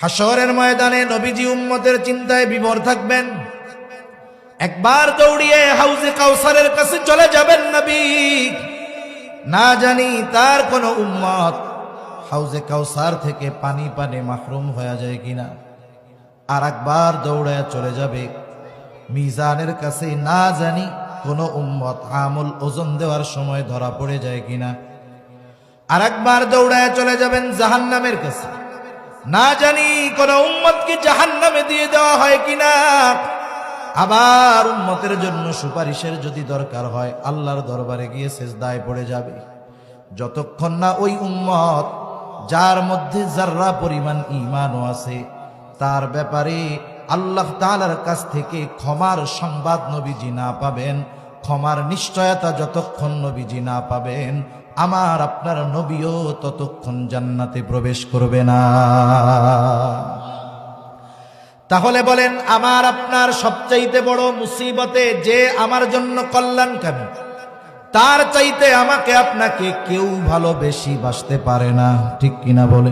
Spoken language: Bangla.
হাশরের ময়দানে নবীজি উম্মতের চিন্তায় বিভোর থাকবেন। একবার দৌড়িয়ে হাউজে কাউসারের কাছে চলে যাবেন নবী। না জানি তার কোন উম্মত হাউজে কাউসার থেকে পানি মাহরুম হয়ে যায় কিনা। আর একবার দৌড়ায় চলে যাবে মিজানের কাছে, না জানি কোন উম্মত আমল ওজন দেওয়ার সময় ধরা পড়ে যায় কিনা। আর একবার দৌড়ায় চলে যাবেন জাহান্নামের কাছে, না জানি কোন উম্মতকে জাহান্নামে দিয়ে দেওয়া হয় কিনা। আবার উম্মতের জন্য সুপারিশের যদি দরকার হয় আল্লাহর দরবারে গিয়ে সিজদায় পড়ে যাবে। যতক্ষণ না ওই উম্মত যার মধ্যে যাররা পরিমাণ ঈমানও আছে তার ব্যাপারে আল্লাহ তাআলার কাছ থেকে ক্ষমার সংবাদ নবীজি না পাবেন, ক্ষমার নিশ্চয়তা যতক্ষণ নবীজি না পাবেন, আমার আপনার নবীও ততক্ষণ জান্নাতে প্রবেশ করবে না। তাহলে বলেন, আমার আপনার সবচাইতে বড় মুসিবতে যে আমার জন্য কল্যাণকামী, তার চাইতে আমাকে আপনাকে কেউ ভালো বেশি বাসতে পারে না, ঠিক কিনা বলে?